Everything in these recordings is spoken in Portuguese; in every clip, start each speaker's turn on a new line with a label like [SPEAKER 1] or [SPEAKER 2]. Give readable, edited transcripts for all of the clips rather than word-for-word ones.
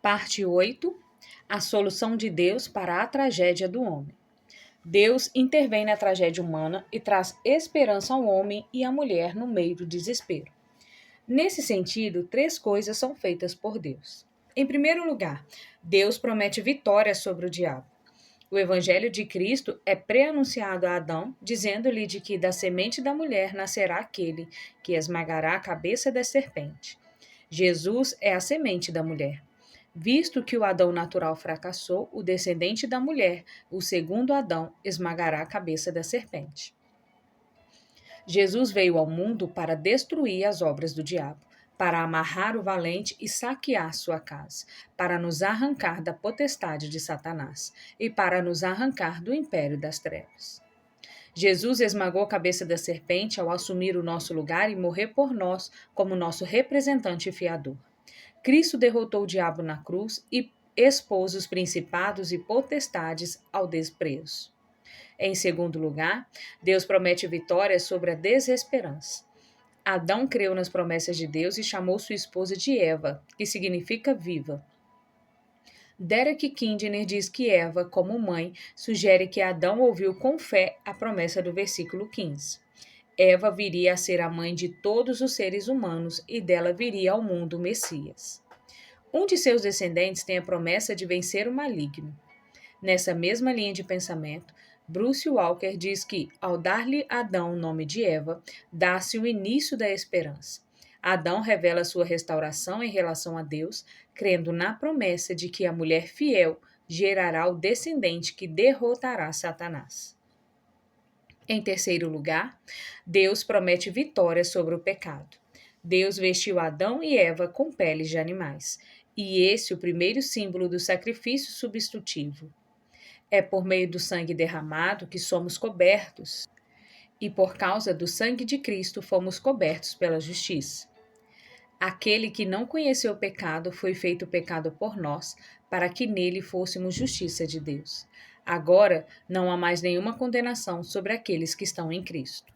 [SPEAKER 1] Parte 8. A solução de Deus para a tragédia do homem. Deus intervém na tragédia humana e traz esperança ao homem e à mulher no meio do desespero. Nesse sentido, três coisas são feitas por Deus. Em primeiro lugar, Deus promete vitória sobre o diabo. O evangelho de Cristo é pré-anunciado a Adão, dizendo-lhe de que da semente da mulher nascerá aquele que esmagará a cabeça da serpente. Jesus é a semente da mulher. Visto que o Adão natural fracassou, o descendente da mulher, o segundo Adão, esmagará a cabeça da serpente. Jesus veio ao mundo para destruir as obras do diabo, para amarrar o valente e saquear sua casa, para nos arrancar da potestade de Satanás e para nos arrancar do império das trevas. Jesus esmagou a cabeça da serpente ao assumir o nosso lugar e morrer por nós como nosso representante e fiador. Cristo derrotou o diabo na cruz e expôs os principados e potestades ao desprezo. Em segundo lugar, Deus promete vitória sobre a desesperança. Adão creu nas promessas de Deus e chamou sua esposa de Eva, que significa viva. Derek Kidner diz que Eva, como mãe, sugere que Adão ouviu com fé a promessa do versículo 15. Eva viria a ser a mãe de todos os seres humanos e dela viria ao mundo o Messias. Um de seus descendentes tem a promessa de vencer o maligno. Nessa mesma linha de pensamento, Bruce Walker diz que, ao dar-lhe Adão o nome de Eva, dá-se o início da esperança. Adão revela sua restauração em relação a Deus, crendo na promessa de que a mulher fiel gerará o descendente que derrotará Satanás. Em terceiro lugar, Deus promete vitória sobre o pecado. Deus vestiu Adão e Eva com peles de animais, e esse é o primeiro símbolo do sacrifício substitutivo. É por meio do sangue derramado que somos cobertos, e por causa do sangue de Cristo fomos cobertos pela justiça. Aquele que não conheceu o pecado foi feito pecado por nós, para que nele fôssemos justiça de Deus. Agora não há mais nenhuma condenação sobre aqueles que estão em Cristo.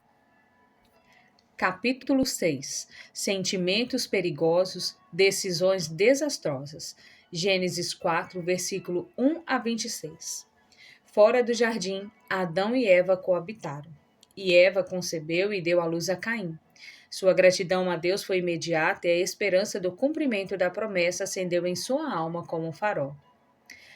[SPEAKER 1] Capítulo 6. Sentimentos perigosos, decisões desastrosas. Gênesis 4, versículo 1 a 26. Fora do jardim, Adão e Eva coabitaram. E Eva concebeu e deu à luz a Caim. Sua gratidão a Deus foi imediata e a esperança do cumprimento da promessa acendeu em sua alma como um farol.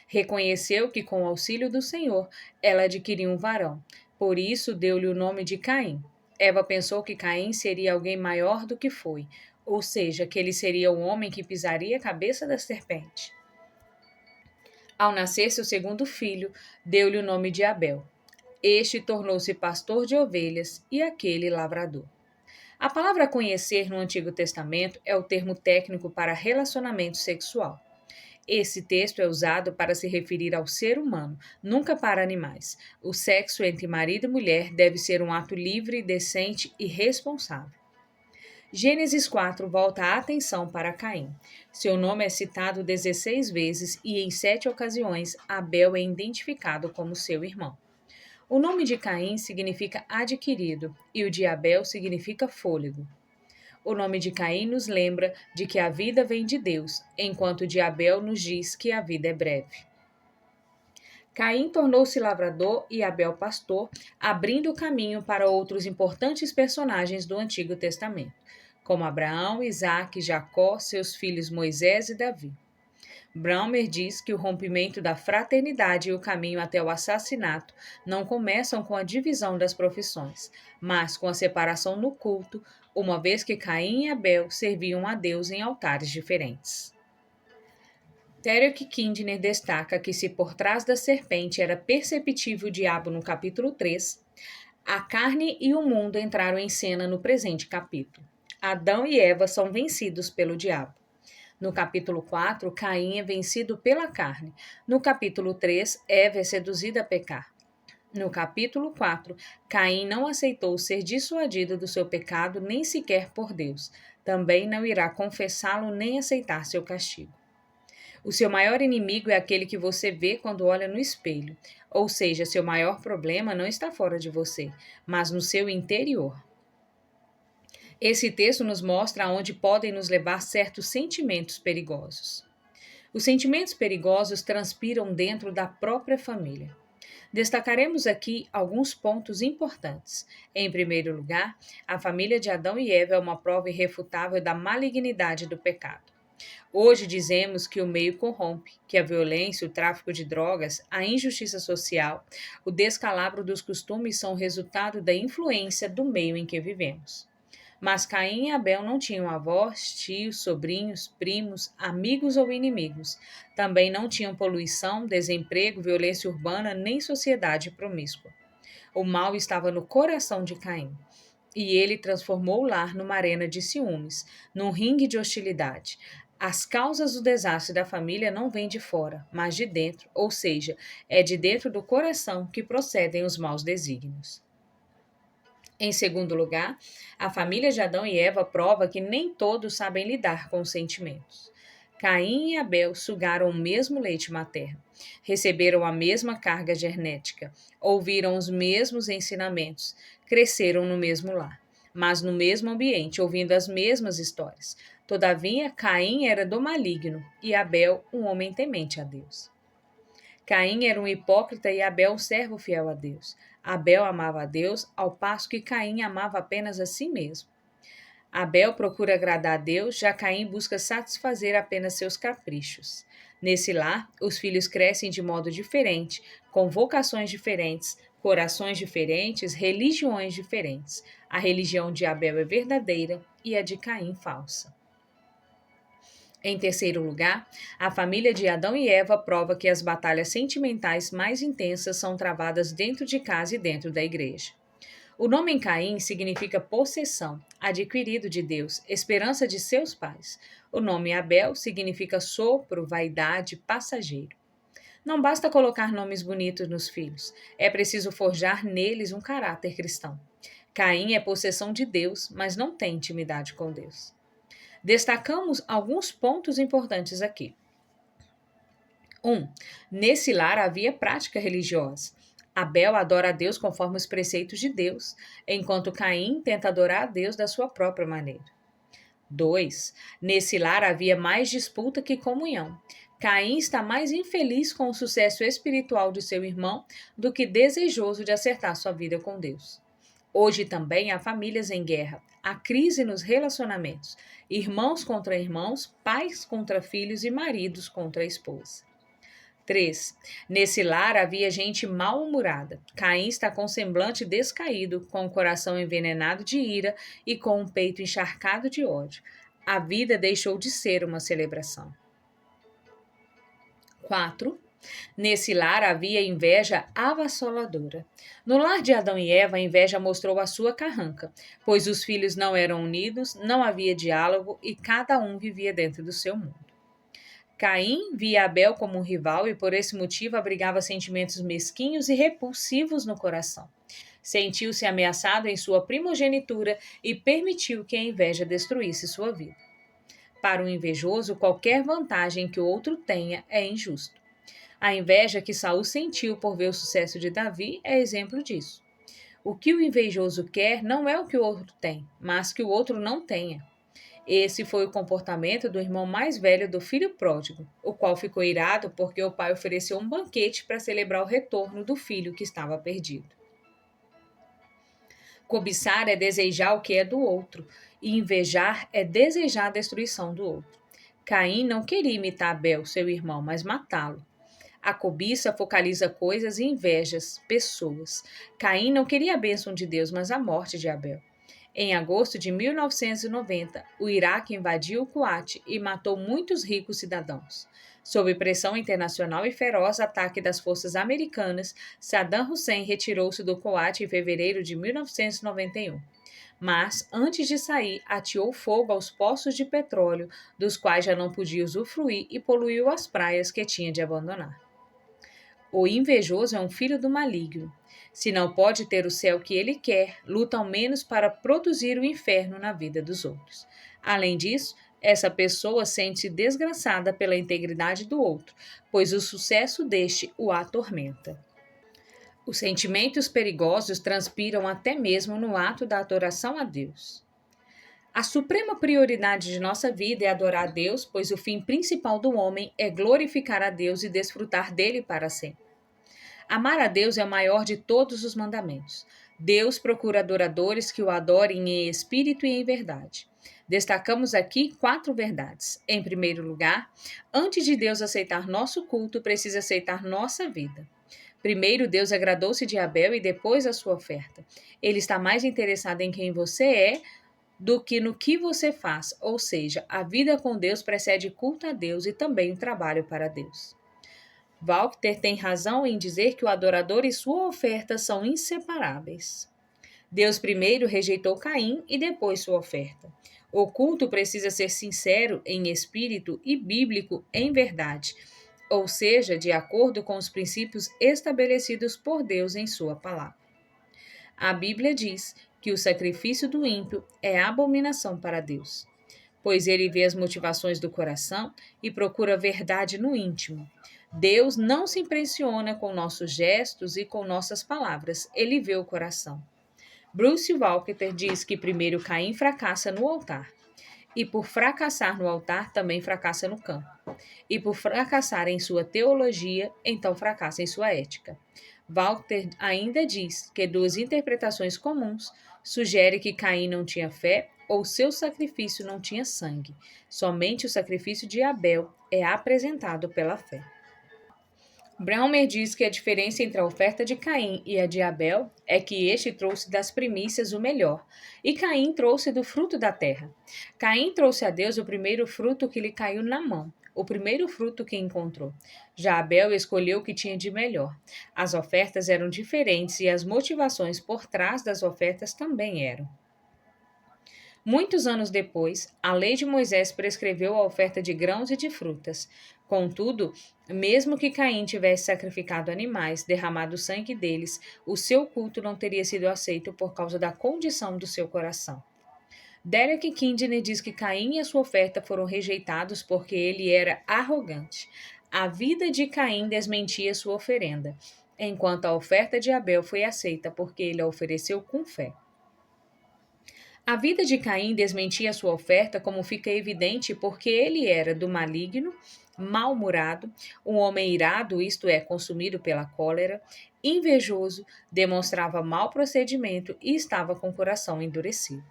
[SPEAKER 1] Reconheceu que, com o auxílio do Senhor, ela adquiriu um varão. Por isso, deu-lhe o nome de Caim. Eva pensou que Caim seria alguém maior do que foi, ou seja, que ele seria o homem que pisaria a cabeça da serpente. Ao nascer seu segundo filho, deu-lhe o nome de Abel. Este tornou-se pastor de ovelhas e aquele lavrador. A palavra conhecer no Antigo Testamento é o termo técnico para relacionamento sexual. Esse texto é usado para se referir ao ser humano, nunca para animais. O sexo entre marido e mulher deve ser um ato livre, decente e responsável. Gênesis 4 volta a atenção para Caim. Seu nome é citado 16 vezes e em 7 ocasiões Abel é identificado como seu irmão. O nome de Caim significa adquirido e o de Abel significa fôlego. O nome de Caim nos lembra de que a vida vem de Deus, enquanto o de Abel nos diz que a vida é breve. Caim tornou-se lavrador e Abel pastor, abrindo o caminho para outros importantes personagens do Antigo Testamento, como Abraão, Isaque, Jacó, seus filhos Moisés e Davi. Braumer diz que o rompimento da fraternidade e o caminho até o assassinato não começam com a divisão das profissões, mas com a separação no culto, uma vez que Caim e Abel serviam a Deus em altares diferentes. Derek Kidner destaca que se por trás da serpente era perceptível o diabo no capítulo 3, a carne e o mundo entraram em cena no presente capítulo. Adão e Eva são vencidos pelo diabo. No capítulo 4, Caim é vencido pela carne. No capítulo 3, Eva é seduzida a pecar. No capítulo 4, Caim não aceitou ser dissuadido do seu pecado nem sequer por Deus. Também não irá confessá-lo nem aceitar seu castigo. O seu maior inimigo é aquele que você vê quando olha no espelho. Ou seja, seu maior problema não está fora de você, mas no seu interior. Esse texto nos mostra aonde podem nos levar certos sentimentos perigosos. Os sentimentos perigosos transpiram dentro da própria família. Destacaremos aqui alguns pontos importantes. Em primeiro lugar, a família de Adão e Eva é uma prova irrefutável da malignidade do pecado. Hoje dizemos que o meio corrompe, que a violência, o tráfico de drogas, a injustiça social, o descalabro dos costumes são resultado da influência do meio em que vivemos. Mas Caim e Abel não tinham avós, tios, sobrinhos, primos, amigos ou inimigos. Também não tinham poluição, desemprego, violência urbana nem sociedade promíscua. O mal estava no coração de Caim. E ele transformou o lar numa arena de ciúmes, num ringue de hostilidade. As causas do desastre da família não vêm de fora, mas de dentro, ou seja, é de dentro do coração que procedem os maus desígnios. Em segundo lugar, a família de Adão e Eva prova que nem todos sabem lidar com os sentimentos. Caim e Abel sugaram o mesmo leite materno, receberam a mesma carga genética, ouviram os mesmos ensinamentos, cresceram no mesmo lar, mas no mesmo ambiente, ouvindo as mesmas histórias. Todavia, Caim era do maligno e Abel um homem temente a Deus. Caim era um hipócrita e Abel um servo fiel a Deus. Abel amava a Deus, ao passo que Caim amava apenas a si mesmo. Abel procura agradar a Deus, já Caim busca satisfazer apenas seus caprichos. Nesse lar, os filhos crescem de modo diferente, com vocações diferentes, corações diferentes, religiões diferentes. A religião de Abel é verdadeira e a de Caim falsa. Em terceiro lugar, a família de Adão e Eva prova que as batalhas sentimentais mais intensas são travadas dentro de casa e dentro da igreja. O nome em Caim significa possessão, adquirido de Deus, esperança de seus pais. O nome Abel significa sopro, vaidade, passageiro. Não basta colocar nomes bonitos nos filhos, é preciso forjar neles um caráter cristão. Caim é possessão de Deus, mas não tem intimidade com Deus. Destacamos alguns pontos importantes aqui. 1. Nesse lar havia prática religiosa. Abel adora a Deus conforme os preceitos de Deus, enquanto Caim tenta adorar a Deus da sua própria maneira. 2. Nesse lar havia mais disputa que comunhão. Caim está mais infeliz com o sucesso espiritual de seu irmão do que desejoso de acertar sua vida com Deus. Hoje também há famílias em guerra, há crise nos relacionamentos, irmãos contra irmãos, pais contra filhos e maridos contra a esposa. 3. Nesse lar havia gente mal-humorada. Caim está com semblante descaído, com o coração envenenado de ira e com o peito encharcado de ódio. A vida deixou de ser uma celebração. 4. Nesse lar havia inveja avassaladora. No lar de Adão e Eva, a inveja mostrou a sua carranca, pois os filhos não eram unidos, não havia diálogo e cada um vivia dentro do seu mundo. Caim via Abel como um rival e por esse motivo abrigava sentimentos mesquinhos e repulsivos no coração. Sentiu-se ameaçado em sua primogenitura e permitiu que a inveja destruísse sua vida. Para o invejoso, qualquer vantagem que o outro tenha é injusto. A inveja que Saul sentiu por ver o sucesso de Davi é exemplo disso. O que o invejoso quer não é o que o outro tem, mas que o outro não tenha. Esse foi o comportamento do irmão mais velho do filho pródigo, o qual ficou irado porque o pai ofereceu um banquete para celebrar o retorno do filho que estava perdido. Cobiçar é desejar o que é do outro, e invejar é desejar a destruição do outro. Caim não queria imitar Abel, seu irmão, mas matá-lo. A cobiça focaliza coisas e invejas, pessoas. Caim não queria a bênção de Deus, mas a morte de Abel. Em agosto de 1990, o Iraque invadiu o Kuwait e matou muitos ricos cidadãos. Sob pressão internacional e feroz ataque das forças americanas, Saddam Hussein retirou-se do Kuwait em fevereiro de 1991. Mas, antes de sair, ateou fogo aos poços de petróleo, dos quais já não podia usufruir, e poluiu as praias que tinha de abandonar. O invejoso é um filho do maligno. Se não pode ter o céu que ele quer, luta ao menos para produzir o inferno na vida dos outros. Além disso, essa pessoa sente-se desgraçada pela integridade do outro, pois o sucesso deste o atormenta. Os sentimentos perigosos transpiram até mesmo no ato da adoração a Deus. A suprema prioridade de nossa vida é adorar a Deus, pois o fim principal do homem é glorificar a Deus e desfrutar dele para sempre. Amar a Deus é o maior de todos os mandamentos. Deus procura adoradores que o adorem em espírito e em verdade. Destacamos aqui 4 verdades. Em primeiro lugar, antes de Deus aceitar nosso culto, precisa aceitar nossa vida. Primeiro, Deus agradou-se de Abel e depois a sua oferta. Ele está mais interessado em quem você é do que no que você faz, ou seja, a vida com Deus precede culto a Deus e também o trabalho para Deus. Walker tem razão em dizer que o adorador e sua oferta são inseparáveis. Deus primeiro rejeitou Caim e depois sua oferta. O culto precisa ser sincero em espírito e bíblico em verdade, ou seja, de acordo com os princípios estabelecidos por Deus em sua palavra. A Bíblia diz que o sacrifício do ímpio é abominação para Deus, pois ele vê as motivações do coração e procura verdade no íntimo. Deus não se impressiona com nossos gestos e com nossas palavras, ele vê o coração. Bruce Walker diz que primeiro Caim fracassa no altar, e por fracassar no altar também fracassa no campo, e por fracassar em sua teologia, então fracassa em sua ética. Walker ainda diz que 2 interpretações comuns sugerem que Caim não tinha fé ou seu sacrifício não tinha sangue. Somente o sacrifício de Abel é apresentado pela fé. Braumer diz que a diferença entre a oferta de Caim e a de Abel é que este trouxe das primícias o melhor, e Caim trouxe do fruto da terra. Caim trouxe a Deus o primeiro fruto que lhe caiu na mão, o primeiro fruto que encontrou. Já Abel escolheu o que tinha de melhor. As ofertas eram diferentes e as motivações por trás das ofertas também eram. Muitos anos depois, a lei de Moisés prescreveu a oferta de grãos e de frutas. Contudo, mesmo que Caim tivesse sacrificado animais, derramado o sangue deles, o seu culto não teria sido aceito por causa da condição do seu coração. Derek Kidney diz que Caim e a sua oferta foram rejeitados porque ele era arrogante. A vida de Caim desmentia sua oferenda, enquanto a oferta de Abel foi aceita porque ele a ofereceu com fé. A vida de Caim desmentia sua oferta, como fica evidente, porque ele era do maligno, mal-humorado, um homem irado, isto é, consumido pela cólera, invejoso, demonstrava mau procedimento e estava com o coração endurecido.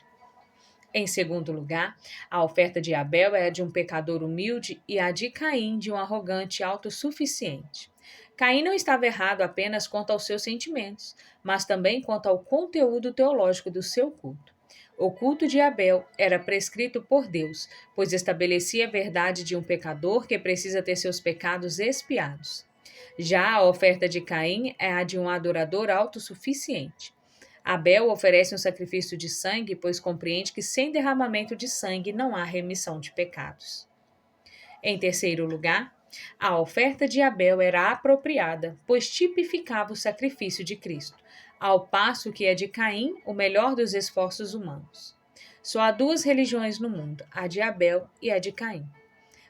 [SPEAKER 1] Em segundo lugar, a oferta de Abel é a de um pecador humilde e a de Caim de um arrogante autossuficiente. Caim não estava errado apenas quanto aos seus sentimentos, mas também quanto ao conteúdo teológico do seu culto. O culto de Abel era prescrito por Deus, pois estabelecia a verdade de um pecador que precisa ter seus pecados expiados. Já a oferta de Caim é a de um adorador autossuficiente. Abel oferece um sacrifício de sangue, pois compreende que sem derramamento de sangue não há remissão de pecados. Em terceiro lugar, a oferta de Abel era apropriada, pois tipificava o sacrifício de Cristo, ao passo que a de Caim, o melhor dos esforços humanos. Só há 2 religiões no mundo, a de Abel e a de Caim.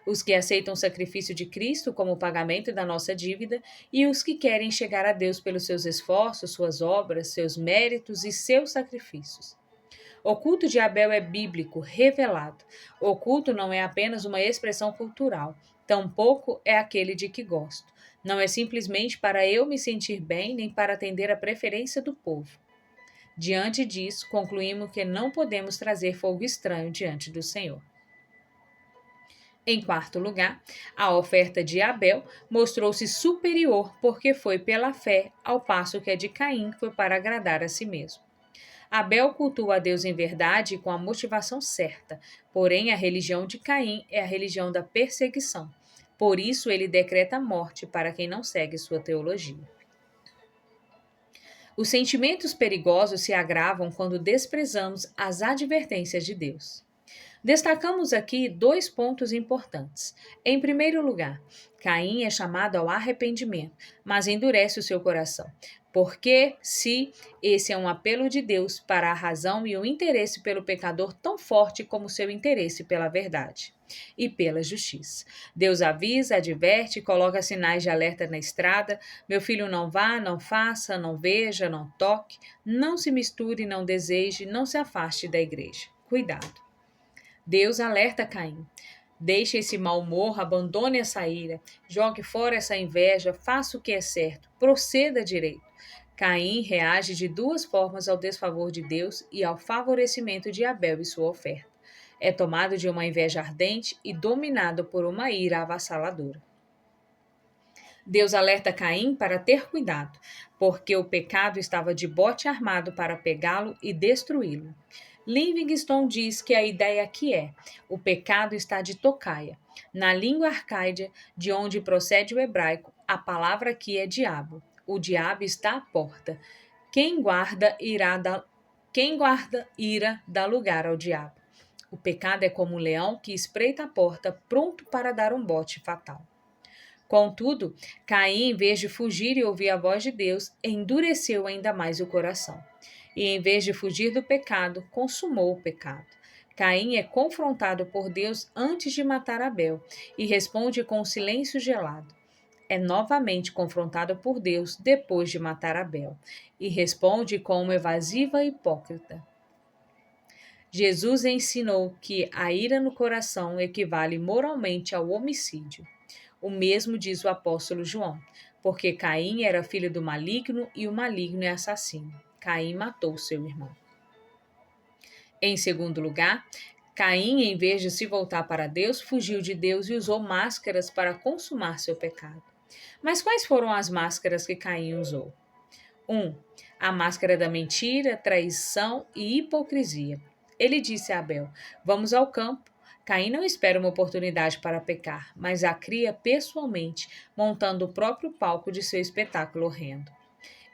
[SPEAKER 1] Os que aceitam o sacrifício de Cristo como pagamento da nossa dívida e os que querem chegar a Deus pelos seus esforços, suas obras, seus méritos e seus sacrifícios. O culto de Abel é bíblico, revelado. O culto não é apenas uma expressão cultural, tampouco é aquele de que gosto. Não é simplesmente para eu me sentir bem, nem para atender à preferência do povo. Diante disso, concluímos que não podemos trazer fogo estranho diante do Senhor. Em quarto lugar, a oferta de Abel mostrou-se superior porque foi pela fé, ao passo que a de Caim foi para agradar a si mesmo. Abel cultua a Deus em verdade e com a motivação certa, porém a religião de Caim é a religião da perseguição. Por isso ele decreta a morte para quem não segue sua teologia. Os sentimentos perigosos se agravam quando desprezamos as advertências de Deus. Destacamos aqui 2 pontos importantes. Em primeiro lugar, Caim é chamado ao arrependimento, mas endurece o seu coração. Porque, se esse é um apelo de Deus para a razão e o interesse pelo pecador tão forte como seu interesse pela verdade e pela justiça. Deus avisa, adverte, coloca sinais de alerta na estrada. Meu filho, não vá, não faça, não veja, não toque, não se misture, não deseje, não se afaste da igreja. Cuidado. Deus alerta Caim. Deixe esse mau humor, abandone essa ira, jogue fora essa inveja, faça o que é certo, proceda direito. Caim reage de duas formas ao desfavor de Deus e ao favorecimento de Abel e sua oferta. É tomado de uma inveja ardente e dominado por uma ira avassaladora. Deus alerta Caim para ter cuidado, porque o pecado estava de bote armado para pegá-lo e destruí-lo. Livingstone diz que a ideia aqui é: o pecado está de tocaia. Na língua arcaica, de onde procede o hebraico, a palavra aqui é diabo. O diabo está à porta. Quem guarda ira dá lugar ao diabo. O pecado é como um leão que espreita a porta, pronto para dar um bote fatal. Contudo, Caim, em vez de fugir e ouvir a voz de Deus, endureceu ainda mais o coração. E em vez de fugir do pecado, consumou o pecado. Caim é confrontado por Deus antes de matar Abel e responde com um silêncio gelado. É novamente confrontado por Deus depois de matar Abel e responde com uma evasiva e hipócrita. Jesus ensinou que a ira no coração equivale moralmente ao homicídio. O mesmo diz o apóstolo João, porque Caim era filho do maligno e o maligno é assassino. Caim matou seu irmão. Em segundo lugar, Caim, em vez de se voltar para Deus, fugiu de Deus e usou máscaras para consumar seu pecado. Mas quais foram as máscaras que Caim usou? 1. A máscara da mentira, traição e hipocrisia. Ele disse a Abel: Vamos ao campo. Caim não espera uma oportunidade para pecar, mas a cria pessoalmente, montando o próprio palco de seu espetáculo horrendo.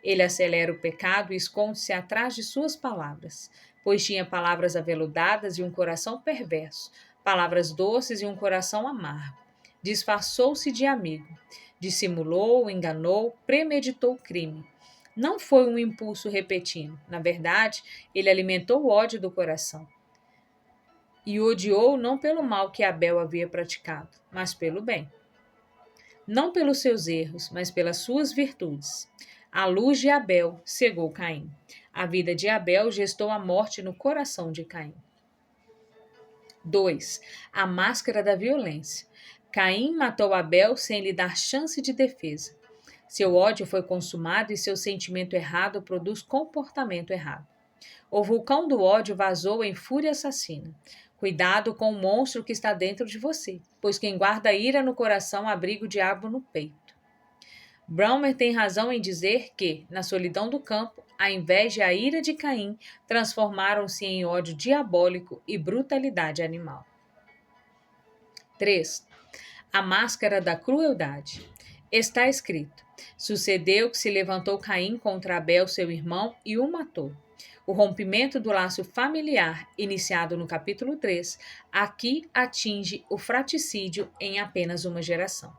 [SPEAKER 1] Ele acelera o pecado e esconde-se atrás de suas palavras, pois tinha palavras aveludadas e um coração perverso, palavras doces e um coração amargo. Disfarçou-se de amigo, dissimulou, enganou, premeditou o crime. Não foi um impulso repentino. Na verdade, ele alimentou o ódio do coração. E odiou não pelo mal que Abel havia praticado, mas pelo bem. Não pelos seus erros, mas pelas suas virtudes. A luz de Abel cegou Caim. A vida de Abel gestou a morte no coração de Caim. 2. A máscara da violência. Caim matou Abel sem lhe dar chance de defesa. Seu ódio foi consumado e seu sentimento errado produz comportamento errado. O vulcão do ódio vazou em fúria assassina. Cuidado com o monstro que está dentro de você, pois quem guarda ira no coração abriga o diabo no peito. Braumer tem razão em dizer que, na solidão do campo, a inveja e a ira de Caim transformaram-se em ódio diabólico e brutalidade animal. 3. A máscara da crueldade. Está escrito: Sucedeu que se levantou Caim contra Abel, seu irmão, e o matou. O rompimento do laço familiar, iniciado no capítulo 3, aqui atinge o fratricídio em apenas uma geração.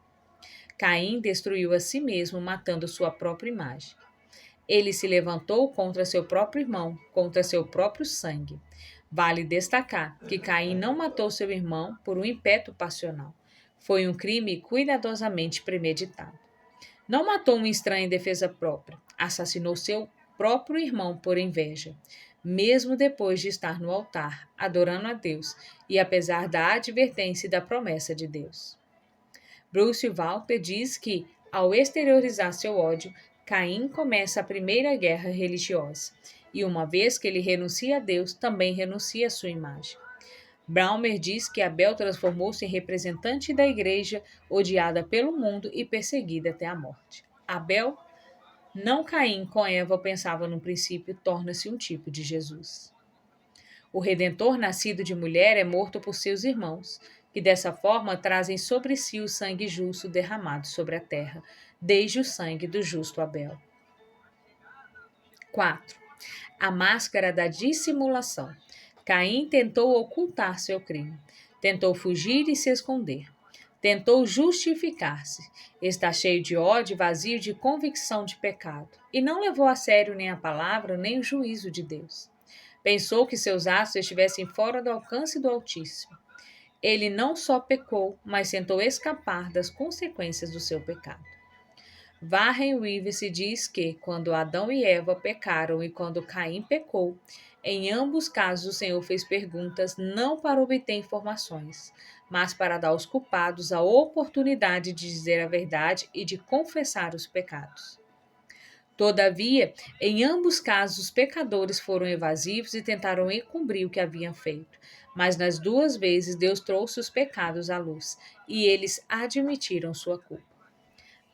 [SPEAKER 1] Caim destruiu a si mesmo, matando sua própria imagem. Ele se levantou contra seu próprio irmão, contra seu próprio sangue. Vale destacar que Caim não matou seu irmão por um impeto passional. Foi um crime cuidadosamente premeditado. Não matou um estranho em defesa própria. Assassinou seu próprio irmão por inveja, mesmo depois de estar no altar, adorando a Deus, e apesar da advertência e da promessa de Deus. Bruce Walter diz que, ao exteriorizar seu ódio, Caim começa a primeira guerra religiosa, e uma vez que ele renuncia a Deus, também renuncia à sua imagem. Braumer diz que Abel transformou-se em representante da igreja, odiada pelo mundo e perseguida até a morte. Abel, não Caim com Eva pensava no princípio, torna-se um tipo de Jesus. O Redentor nascido de mulher é morto por seus irmãos, que dessa forma trazem sobre si o sangue justo derramado sobre a terra, desde o sangue do justo Abel. 4. A máscara da dissimulação. Caim tentou ocultar seu crime, tentou fugir e se esconder, tentou justificar-se, está cheio de ódio e vazio de convicção de pecado, e não levou a sério nem a palavra nem o juízo de Deus. Pensou que seus atos estivessem fora do alcance do Altíssimo. Ele não só pecou, mas tentou escapar das consequências do seu pecado. Warren Wiersbe diz que, quando Adão e Eva pecaram e quando Caim pecou, em ambos casos o Senhor fez perguntas não para obter informações, mas para dar aos culpados a oportunidade de dizer a verdade e de confessar os pecados. Todavia, em ambos casos, os pecadores foram evasivos e tentaram encobrir o que haviam feito. Mas nas duas vezes Deus trouxe os pecados à luz e eles admitiram sua culpa.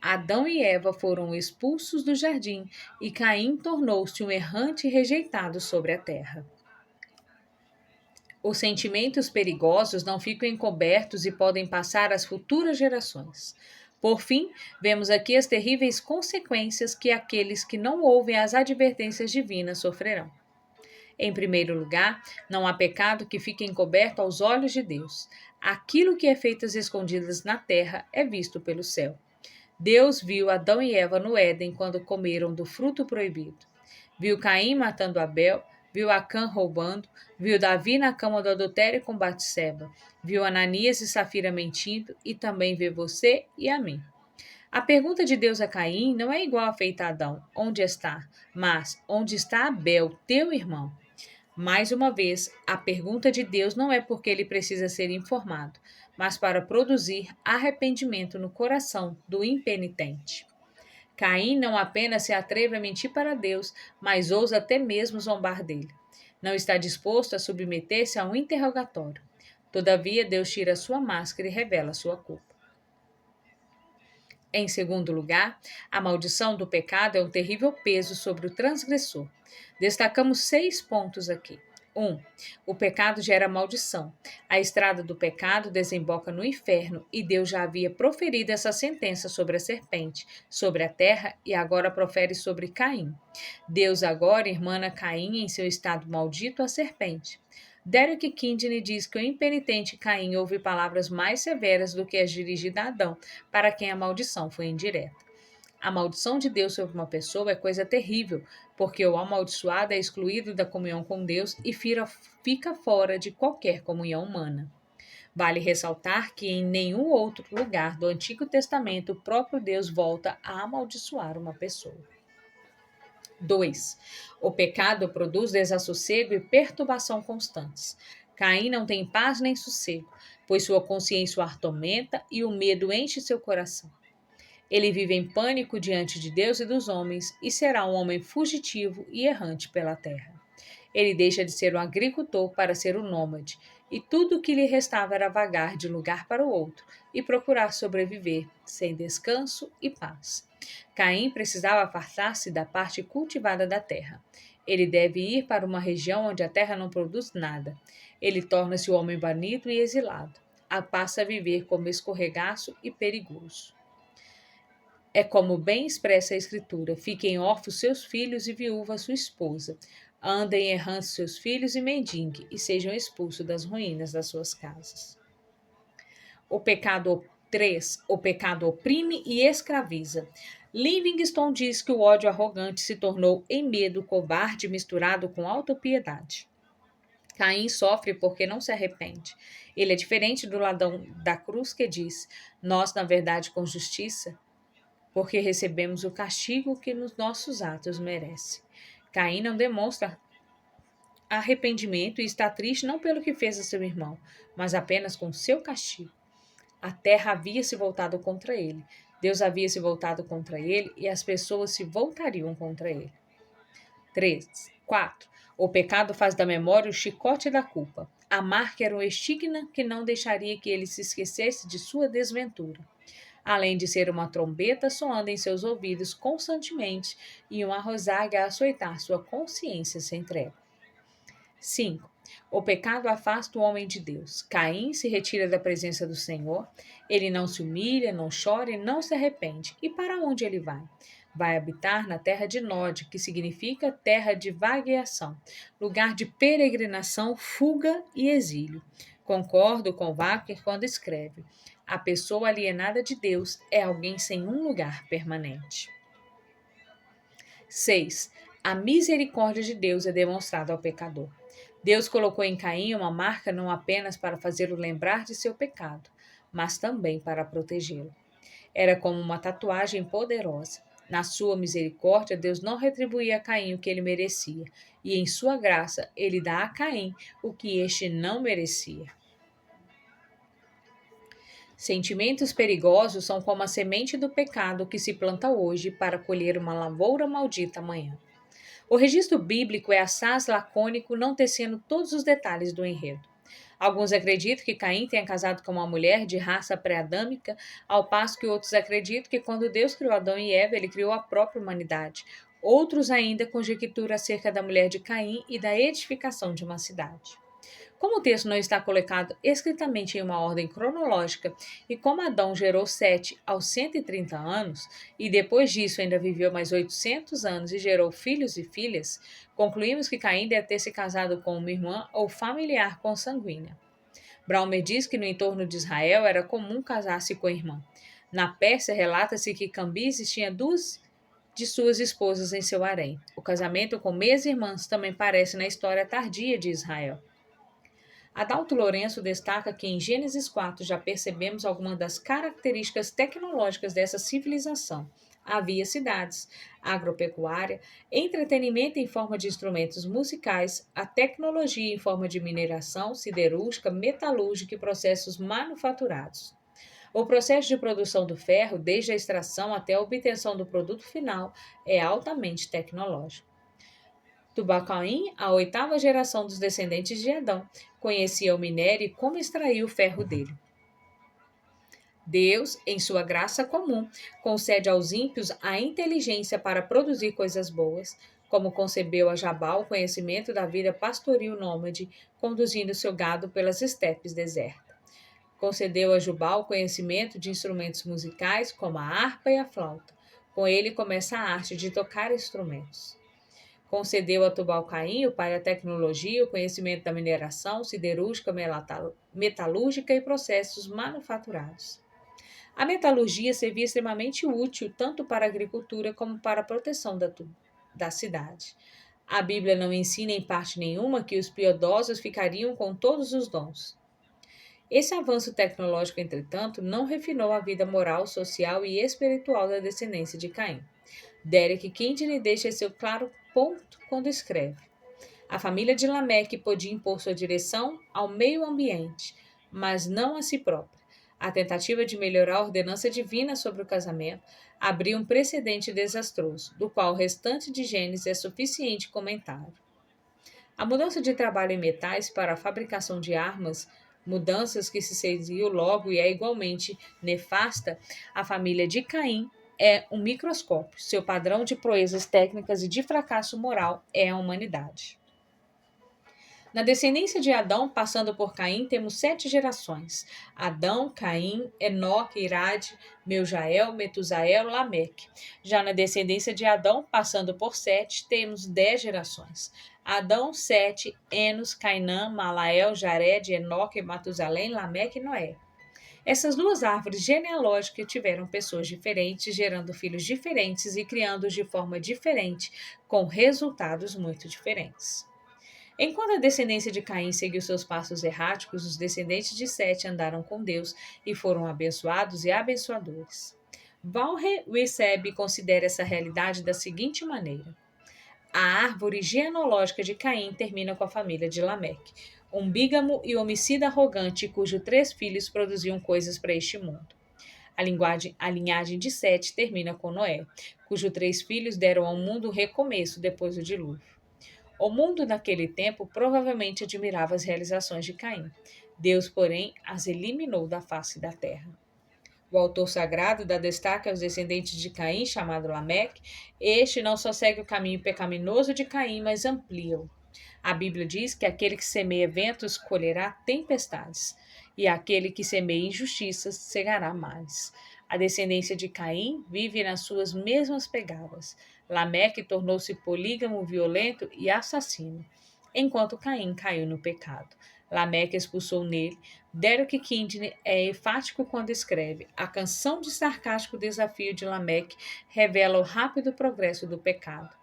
[SPEAKER 1] Adão e Eva foram expulsos do jardim e Caim tornou-se um errante rejeitado sobre a terra. Os sentimentos perigosos não ficam encobertos e podem passar às futuras gerações. Por fim, vemos aqui as terríveis consequências que aqueles que não ouvem as advertências divinas sofrerão. Em primeiro lugar, não há pecado que fique encoberto aos olhos de Deus. Aquilo que é feito às escondidas na terra é visto pelo céu. Deus viu Adão e Eva no Éden quando comeram do fruto proibido. Viu Caim matando Abel, viu Acã roubando, viu Davi na cama do adultério com Batseba, viu Ananias e Safira mentindo e também vê você e a mim. A pergunta de Deus a Caim não é igual a feita a Adão, onde está? Mas, onde está Abel, teu irmão? Mais uma vez, a pergunta de Deus não é porque ele precisa ser informado, mas para produzir arrependimento no coração do impenitente. Caim não apenas se atreve a mentir para Deus, mas ousa até mesmo zombar dele. Não está disposto a submeter-se a um interrogatório. Todavia, Deus tira sua máscara e revela sua culpa. Em segundo lugar, a maldição do pecado é um terrível peso sobre o transgressor. Destacamos 6 pontos aqui. 1. O pecado gera maldição. A estrada do pecado desemboca no inferno e Deus já havia proferido essa sentença sobre a serpente, sobre a terra e agora profere sobre Caim. Deus agora irmana Caim em seu estado maldito à serpente. Derek Kidney diz que o impenitente Caim ouve palavras mais severas do que as dirigidas a Adão, para quem a maldição foi indireta. A maldição de Deus sobre uma pessoa é coisa terrível, porque o amaldiçoado é excluído da comunhão com Deus e fica fora de qualquer comunhão humana. Vale ressaltar que em nenhum outro lugar do Antigo Testamento o próprio Deus volta a amaldiçoar uma pessoa. 2. O pecado produz desassossego e perturbação constantes. Caim não tem paz nem sossego, pois sua consciência o atormenta e o medo enche seu coração. Ele vive em pânico diante de Deus e dos homens e será um homem fugitivo e errante pela terra. Ele deixa de ser um agricultor para ser um nômade, e tudo o que lhe restava era vagar de um lugar para o outro e procurar sobreviver sem descanso e paz. Caim precisava afastar-se da parte cultivada da terra. Ele deve ir para uma região onde a terra não produz nada. Ele torna-se o homem banido e exilado. Passa a viver como escorregaço e perigoso. É como bem expressa a Escritura: fiquem órfãos seus filhos e viúva sua esposa. Andem errantes seus filhos e mendigue, e sejam expulsos das ruínas das suas casas. O pecado 3. O pecado oprime e escraviza. Livingstone diz que o ódio arrogante se tornou em medo covarde misturado com autopiedade. Caim sofre porque não se arrepende. Ele é diferente do ladrão da cruz que diz: nós, na verdade, com justiça, porque recebemos o castigo que nos nossos atos merece. Caim não demonstra arrependimento e está triste não pelo que fez a seu irmão, mas apenas com seu castigo. A terra havia se voltado contra ele, Deus havia se voltado contra ele e as pessoas se voltariam contra ele. 4. O pecado faz da memória o chicote da culpa. A marca era um estigma que não deixaria que ele se esquecesse de sua desventura. Além de ser uma trombeta soando em seus ouvidos constantemente e uma rosária a açoitar sua consciência sem trégua. 5. O pecado afasta o homem de Deus. Caim se retira da presença do Senhor. Ele não se humilha, não chora e não se arrepende. E para onde ele vai? Vai habitar na terra de Nod, que significa terra de vagueação, lugar de peregrinação, fuga e exílio. Concordo com Wagner quando escreve: a pessoa alienada de Deus é alguém sem um lugar permanente. 6. A misericórdia de Deus é demonstrada ao pecador. Deus colocou em Caim uma marca não apenas para fazê-lo lembrar de seu pecado, mas também para protegê-lo. Era como uma tatuagem poderosa. Na sua misericórdia, Deus não retribuía a Caim o que ele merecia, e em sua graça, ele dá a Caim o que este não merecia. Sentimentos perigosos são como a semente do pecado que se planta hoje para colher uma lavoura maldita amanhã. O registro bíblico é assaz lacônico, não tecendo todos os detalhes do enredo. Alguns acreditam que Caim tenha casado com uma mulher de raça pré-adâmica, ao passo que outros acreditam que quando Deus criou Adão e Eva, ele criou a própria humanidade. Outros ainda conjecturam acerca da mulher de Caim e da edificação de uma cidade. Como o texto não está colocado escritamente em uma ordem cronológica, e como Adão gerou Sete aos 130 anos, e depois disso ainda viveu mais 800 anos e gerou filhos e filhas, concluímos que Caim deve ter se casado com uma irmã ou familiar consanguínea. Braumer diz que no entorno de Israel era comum casar-se com a irmã. Na Pérsia, relata-se que Cambises tinha duas de suas esposas em seu harém. O casamento com meias irmãs também aparece na história tardia de Israel. Adalto Lourenço destaca que em Gênesis 4 já percebemos algumas das características tecnológicas dessa civilização. Havia cidades, agropecuária, entretenimento em forma de instrumentos musicais, a tecnologia em forma de mineração, siderúrgica, metalúrgica e processos manufaturados. O processo de produção do ferro, desde a extração até a obtenção do produto final, é altamente tecnológico. Tubal-Caim, a oitava geração dos descendentes de Adão, conhecia o minério e como extrair o ferro dele. Deus, em sua graça comum, concede aos ímpios a inteligência para produzir coisas boas, como concebeu a Jabal o conhecimento da vida pastoril nômade, conduzindo seu gado pelas estepes desertas. Concedeu a Jubal o conhecimento de instrumentos musicais, como a harpa e a flauta. Com ele começa a arte de tocar instrumentos. Concedeu a Tubal-Caim, o pai da tecnologia, o conhecimento da mineração, siderúrgica, metalúrgica e processos manufaturados. A metalurgia servia extremamente útil tanto para a agricultura como para a proteção da cidade. A Bíblia não ensina em parte nenhuma que os piedosos ficariam com todos os dons. Esse avanço tecnológico, entretanto, não refinou a vida moral, social e espiritual da descendência de Caim. Derek Kidney deixa seu claro ponto quando escreve: a família de Lameque podia impor sua direção ao meio ambiente, mas não a si própria. A tentativa de melhorar a ordenança divina sobre o casamento abriu um precedente desastroso, do qual o restante de Gênesis é suficiente comentário. A mudança de trabalho em metais para a fabricação de armas, mudanças que se seguiu logo e é igualmente nefasta, a família de Caim é um microscópio. Seu padrão de proezas técnicas e de fracasso moral é a humanidade. Na descendência de Adão, passando por Caim, temos 7 gerações: Adão, Caim, Enoque, Irade, Meujael, Metusael, Lameque. Já na descendência de Adão, passando por Sete, temos 10 gerações: Adão, Sete, Enos, Cainã, Malael, Jared, Enoque, Matusalém, Lameque e Noé. Essas duas árvores genealógicas tiveram pessoas diferentes, gerando filhos diferentes e criando-os de forma diferente, com resultados muito diferentes. Enquanto a descendência de Caim seguiu seus passos erráticos, os descendentes de Sete andaram com Deus e foram abençoados e abençoadores. Valre Wisseb considera essa realidade da seguinte maneira: a árvore genealógica de Caim termina com a família de Lameque, um bígamo e homicida arrogante cujos 3 filhos produziam coisas para este mundo. A linhagem de Sete termina com Noé, cujos 3 filhos deram ao mundo um recomeço depois do dilúvio. O mundo naquele tempo provavelmente admirava as realizações de Caim. Deus, porém, as eliminou da face da terra. O autor sagrado dá destaque aos descendentes de Caim, chamado Lameque. Este não só segue o caminho pecaminoso de Caim, mas amplia-o. A Bíblia diz que aquele que semeia ventos colherá tempestades, e aquele que semeia injustiças cegará mais. A descendência de Caim vive nas suas mesmas pegadas. Lameque tornou-se polígamo, violento e assassino, enquanto Caim caiu no pecado. Lameque expulsou nele. Derek Kidney é enfático quando escreve: a canção de sarcástico desafio de Lameque revela o rápido progresso do pecado.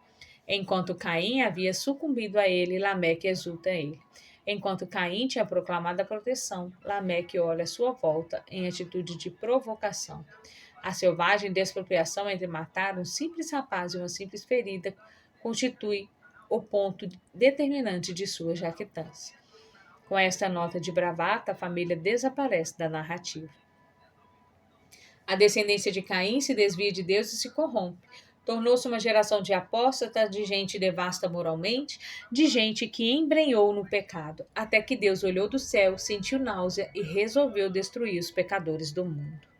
[SPEAKER 1] Enquanto Caim havia sucumbido a ele, Lameque exulta a ele. Enquanto Caim tinha proclamado a proteção, Lameque olha à sua volta em atitude de provocação. A selvagem despropriação entre matar um simples rapaz e uma simples ferida constitui o ponto determinante de sua jactância. Com esta nota de bravata, a família desaparece da narrativa. A descendência de Caim se desvia de Deus e se corrompe. Tornou-se uma geração de apóstatas, de gente devasta moralmente, de gente que embrenhou no pecado, até que Deus olhou do céu, sentiu náusea e resolveu destruir os pecadores do mundo.